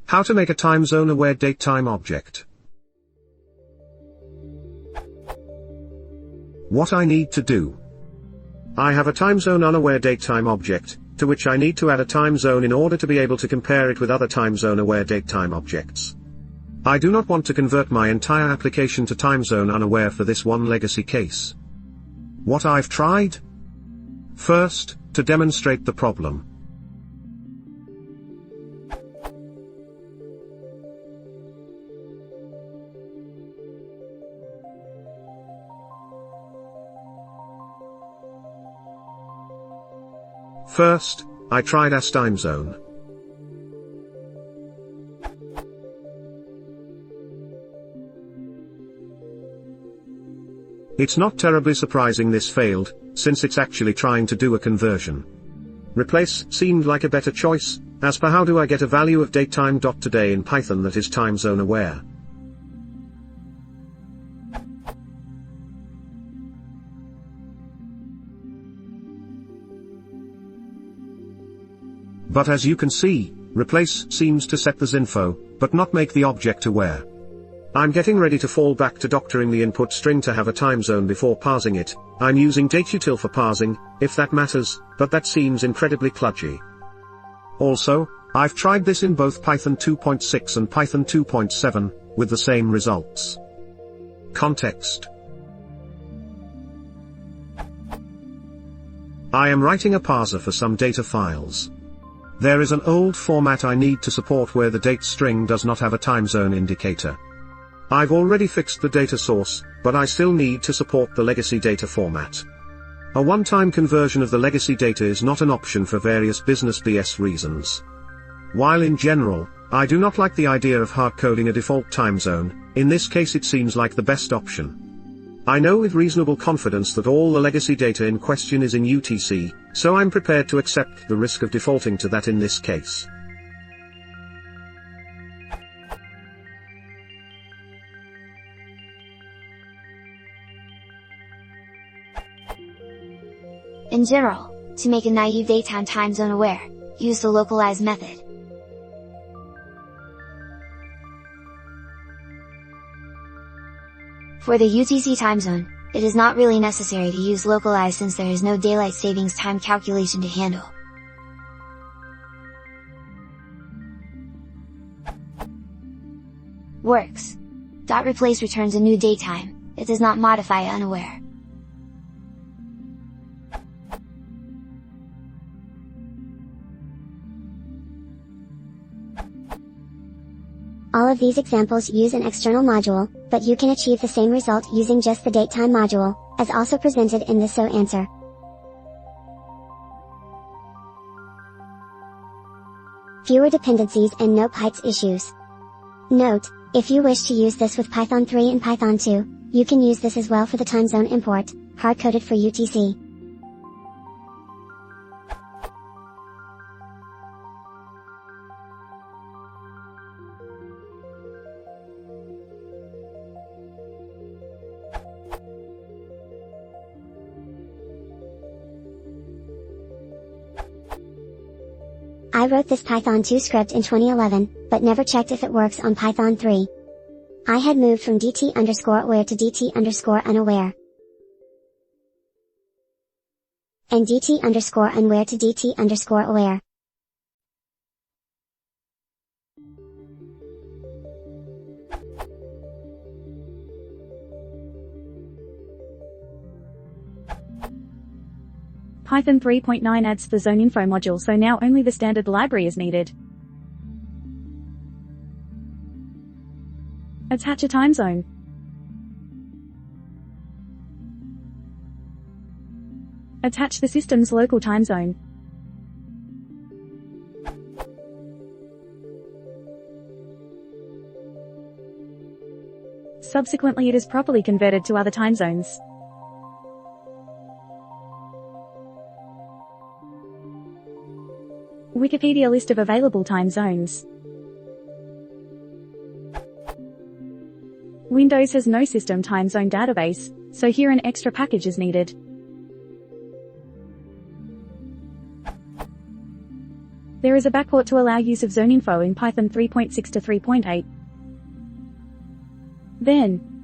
How to make a time zone aware datetime object. What I need to do. I have a time zone unaware datetime object, to which I need to add a time zone in order to be able to compare it with other time zone aware datetime objects. I do not want to convert my entire application to time zone unaware for this one legacy case. What I've tried? First, to demonstrate the problem. First, I tried as time zone. It's not terribly surprising this failed, since it's actually trying to do a conversion. Replace seemed like a better choice, as per how do I get a value of datetime.today in Python that is time zone aware. But as you can see, replace seems to set the zinfo, but not make the object aware. I'm getting ready to fall back to doctoring the input string to have a time zone before parsing it. I'm using dateutil for parsing, if that matters, but that seems incredibly kludgy. Also, I've tried this in both Python 2.6 and Python 2.7, with the same results. Context. I am writing a parser for some data files. There is an old format I need to support where the date string does not have a time zone indicator. I've already fixed the data source, but I still need to support the legacy data format. A one-time conversion of the legacy data is not an option for various business BS reasons. While in general, I do not like the idea of hard-coding a default time zone, in this case it seems like the best option. I know with reasonable confidence that all the legacy data in question is in UTC, so I'm prepared to accept the risk of defaulting to that in this case. In general, to make a naive datetime time zone aware, use the localize method. For the UTC time zone, it is not really necessary to use localize since there is no daylight savings time calculation to handle. Works. .replace returns a new datetime, it does not modify unaware. All of these examples use an external module, but you can achieve the same result using just the datetime module, as also presented in the SO answer. Fewer dependencies and no pytz issues. Note, if you wish to use this with Python 3 and Python 2, you can use this as well for the time zone import, hard-coded for UTC. I wrote this Python 2 script in 2011, but never checked if it works on Python 3. I had moved from dt_aware to dt_unaware. And dt_unaware to dt_aware. Python 3.9 adds the ZoneInfo module, so now only the standard library is needed. Attach a time zone. Attach the system's local time zone. Subsequently, it is properly converted to other time zones. Wikipedia list of available time zones. Windows has no system time zone database, so here an extra package is needed. There is a backport to allow use of zone info in Python 3.6 to 3.8. Then,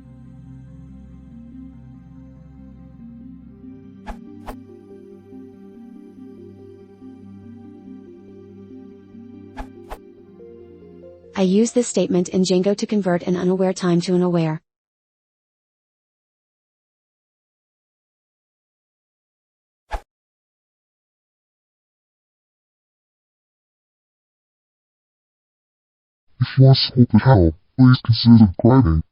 I use this statement in Django to convert an unaware time to an aware. If you want support to help, please consider subscribing.